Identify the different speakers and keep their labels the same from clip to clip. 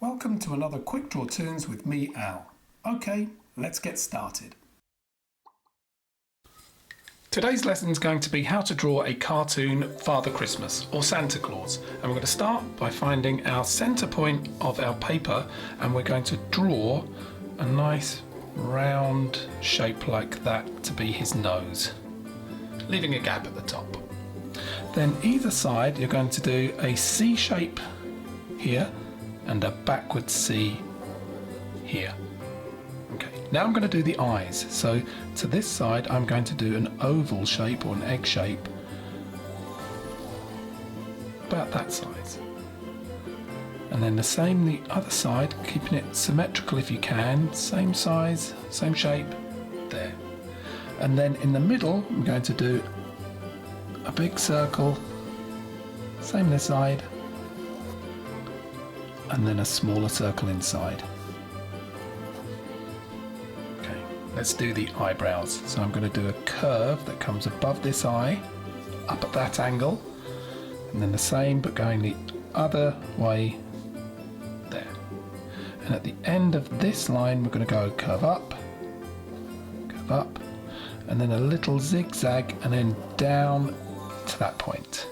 Speaker 1: Welcome to another Quick Draw Tunes with me, Al. Okay, let's get started. Today's lesson is going to be how to draw a cartoon Father Christmas or Santa Claus, and we're going to start by finding our center point of our paper, and we're going to draw a nice round shape like that to be his nose, leaving a gap at the top. Then either side you're going to do a C shape here and a backward C here. Okay, now I'm going to do the eyes. So to this side I'm going to do an oval shape or an egg shape about that size. And then the same the other side, keeping it symmetrical if you can, same size, same shape, there. And then in the middle I'm going to do a big circle, same this side, and then a smaller circle inside. Okay, let's do the eyebrows. So I'm going to do a curve that comes above this eye, up at that angle, and then the same but going the other way there. And at the end of this line we're going to go curve up, and then a little zigzag, and then down to that point.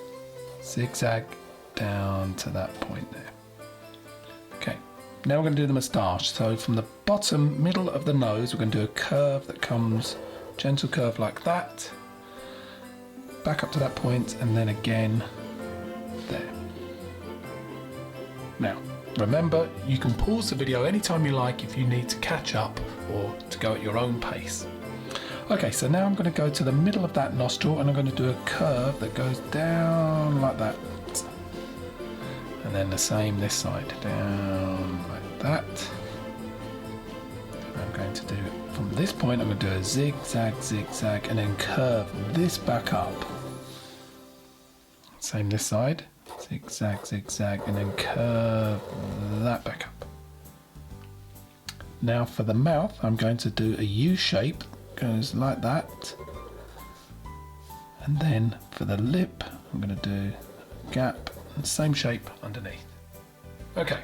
Speaker 1: Zigzag down to that point there. Okay, now we're going to do the moustache. So from the bottom middle of the nose we're going to do a curve that comes, gentle curve like that, back up to that point, and then again there. Now remember, you can pause the video anytime you like if you need to catch up or to go at your own pace. Okay, so now I'm going to go to the middle of that nostril and I'm going to do a curve that goes down like that. And then the same this side, down like that. And I'm going to do, from this point I'm going to do a zigzag, zigzag, and then curve this back up. Same this side, zigzag, zigzag, and then curve that back up. Now for the mouth I'm going to do a U shape, goes like that. And then for the lip I'm going to do a gap, and same shape underneath. Okay,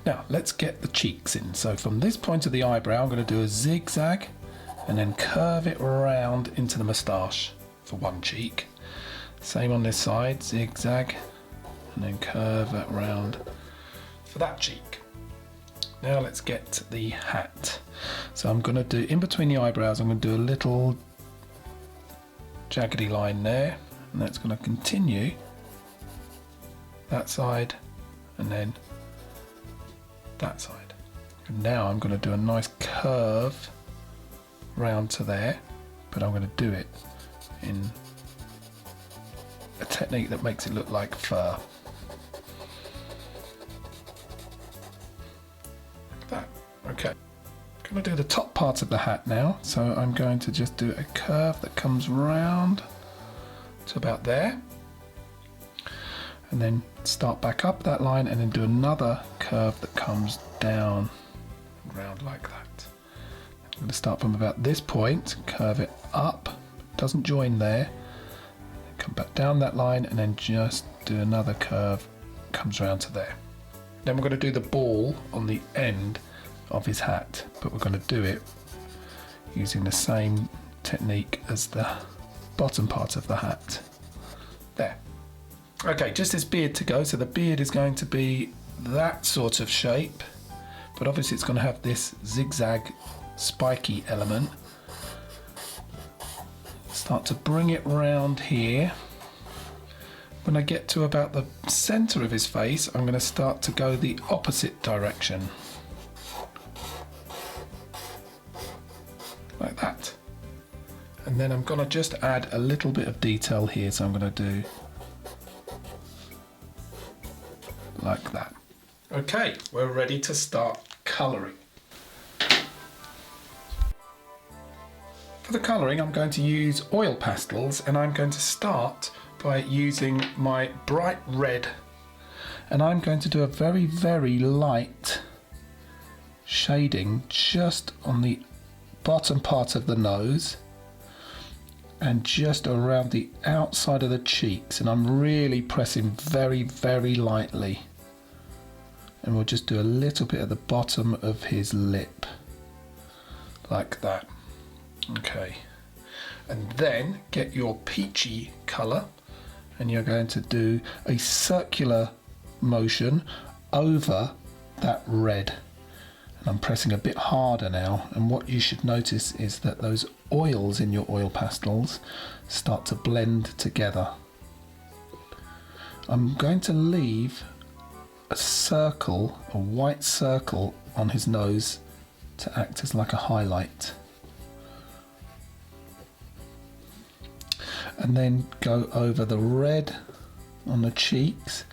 Speaker 1: now let's get the cheeks in. So from this point of the eyebrow I'm going to do a zigzag and then curve it around into the moustache for one cheek. Same on this side, zigzag, and then curve that round for that cheek. Now let's get the hat. So I'm going to do, in between the eyebrows, I'm going to do a little jaggedy line there, and that's going to continue that side and then that side. And now I'm going to do a nice curve round to there, but I'm going to do it in a technique that makes it look like fur. Like that. Okay. I'm going to do the top part of the hat now, so I'm going to just do a curve that comes round to about there, and then start back up that line and then do another curve that comes down round like that. I'm going to start from about this point, curve it up, doesn't join there, come back down that line and then just do another curve, comes round to there. Then we're going to do the ball on the end of his hat, but we're going to do it using the same technique as the bottom part of the hat. There. Okay, just this beard to go. So the beard is going to be that sort of shape, but obviously it's going to have this zigzag spiky element. Start to bring it round here. When I get to about the center of his face, I'm going to start to go the opposite direction. Like that. And then I'm going to just add a little bit of detail here, so I'm going to do like that. Okay, we're ready to start colouring. For the colouring I'm going to use oil pastels, and I'm going to start by using my bright red, and I'm going to do a very, very light shading just on the bottom part of the nose and just around the outside of the cheeks, and I'm really pressing very, very lightly. and we'll just do a little bit at the bottom of his lip, like that. Okay, and then get your peachy colour, and you're going to do a circular motion over that red. And I'm pressing a bit harder now, and what you should notice is that those oils in your oil pastels start to blend together. I'm going to leave a circle, a white circle on his nose to act as like a highlight. And then go over the red on the cheeks,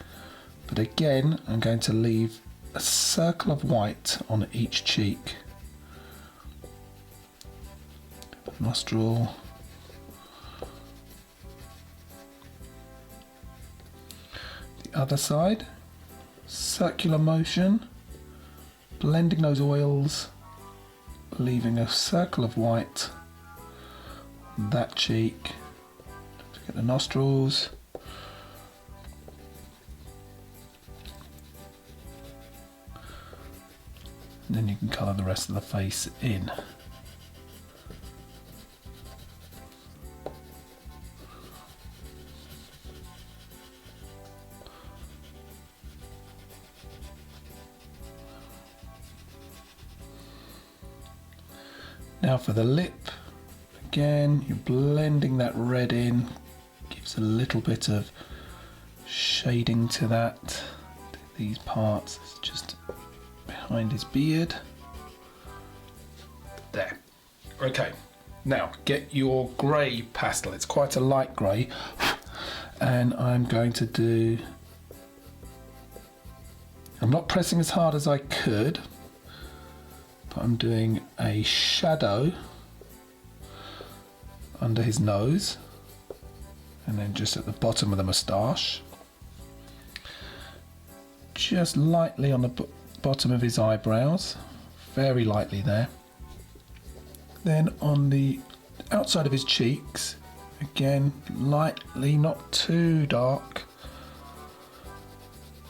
Speaker 1: but again I'm going to leave a circle of white on each cheek. Nostril. The other side, circular motion, blending those oils, leaving a circle of white on that cheek. Don't forget the nostrils. And then you can colour the rest of the face in. Now for the lip, again you're blending that red in, gives a little bit of shading to that. These parts, it's just behind his beard. There. Okay, now get your grey pastel. It's quite a light grey, and I'm going to do, I'm not pressing as hard as I could, but I'm doing a shadow under his nose, and then just at the bottom of the moustache, just lightly on the bottom of his eyebrows, very lightly there. Then on the outside of his cheeks, again lightly, not too dark.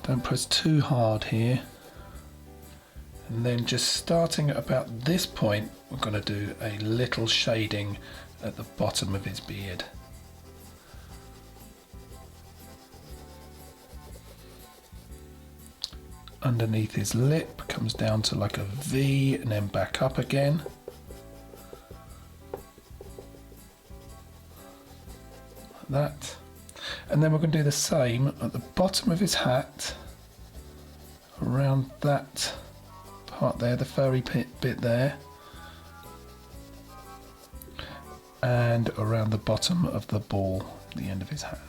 Speaker 1: Don't press too hard here. And then just starting at about this point, we're going to do a little shading at the bottom of his beard. Underneath his lip, comes down to like a V and then back up again. Like that. And then we're going to do the same at the bottom of his hat, around that part there, the furry bit there, and around the bottom of the ball, the end of his hat.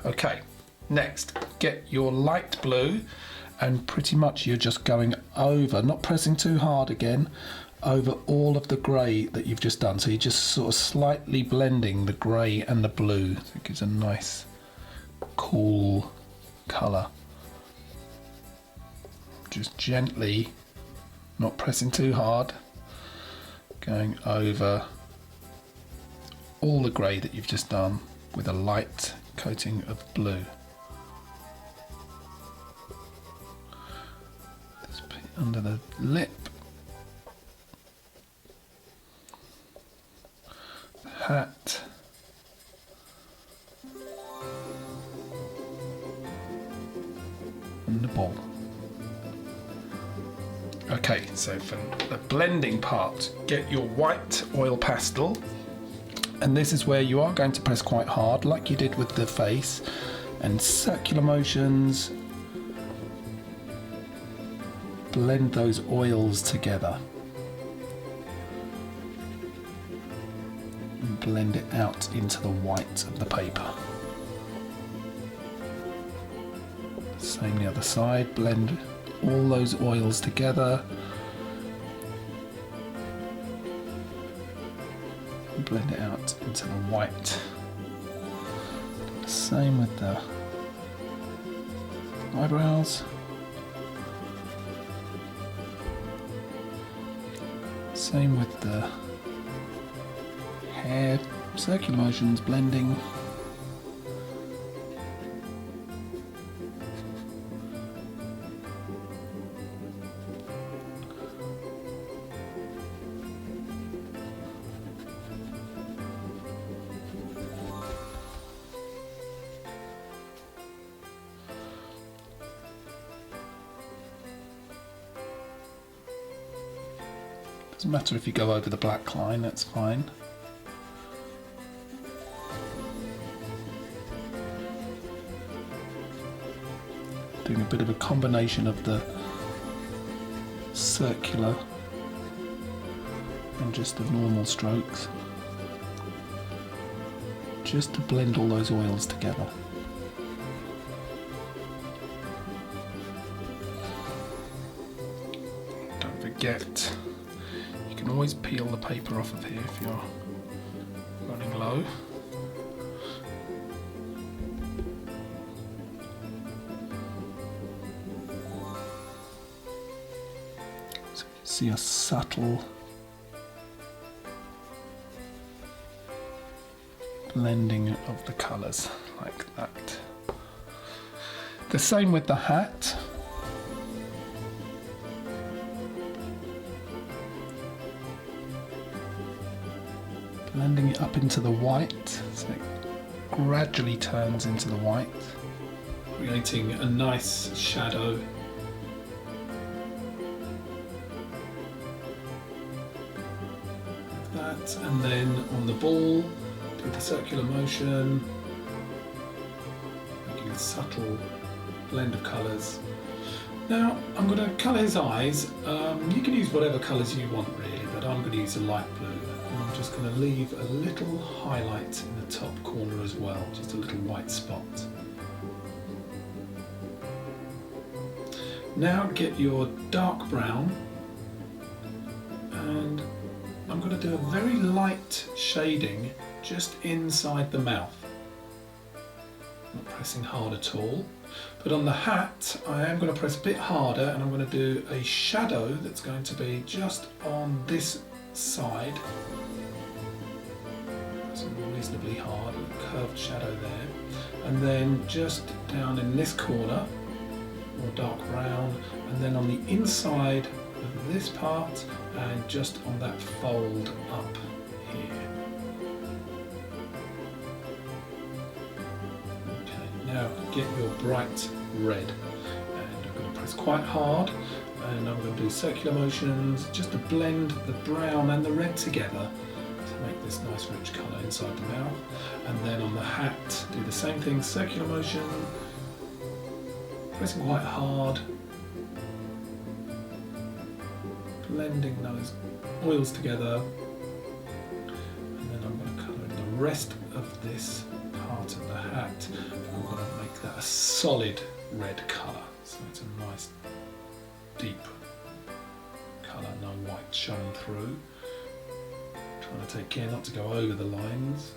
Speaker 1: Okay, next, get your light blue, and pretty much you're just going over, not pressing too hard again, over all of the grey that you've just done. So you're just sort of slightly blending the grey and the blue. So it gives a nice, cool colour. Just gently, not pressing too hard, going over all the grey that you've just done with a light coating of blue. This bit under the lip, the hat, and the ball. Okay, so for the blending part, get your white oil pastel, and this is where you are going to press quite hard like you did with the face, and circular motions, blend those oils together and blend it out into the white of the paper. Same the other side, blend all those oils together, and blend it out into the white. Same with the eyebrows. Same with the hair, circular motions, blending. Doesn't matter if you go over the black line, that's fine. Doing a bit of a combination of the circular and just the normal strokes, just to blend all those oils together. Don't forget, you can always peel the paper off of here if you're running low. So you can see a subtle blending of the colours like that. The same with the hat. Blending it up into the white so it gradually turns into the white, creating a nice shadow. Like that, and then on the ball, do the circular motion, making a subtle blend of colours. Now I'm going to colour his eyes. You can use whatever colours you want really, but I'm going to use a light blue. And I'm just going to leave a little highlight in the top corner as well, just a little white spot. Now get your dark brown, and I'm going to do a very light shading just inside the mouth. Not pressing hard at all. But on the hat, I am going to press a bit harder, and I'm going to do a shadow that's going to be just on this side. So reasonably hard, a curved shadow there. And then just down in this corner, more dark brown, and then on the inside of this part, and just on that fold up here. Now get your bright red, and I'm going to press quite hard, and I'm going to do circular motions just to blend the brown and the red together to make this nice rich colour inside the mouth. And then on the hat, do the same thing, circular motion, pressing quite hard, blending those oils together, and then I'm going to colour in the rest of this part of the hat. I'm going to make that a solid red colour, so it's a nice deep colour, no white showing through. Trying to take care not to go over the lines.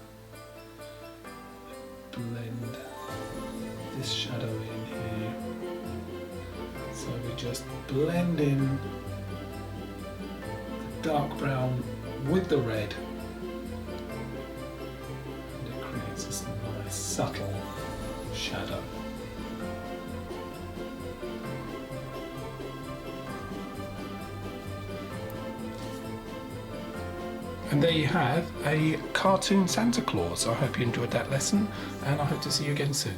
Speaker 1: Blend this shadow in here. So we just blend in the dark brown with the red, and it creates this nice subtle shadow. And there you have a cartoon Santa Claus. I hope you enjoyed that lesson, and I hope to see you again soon.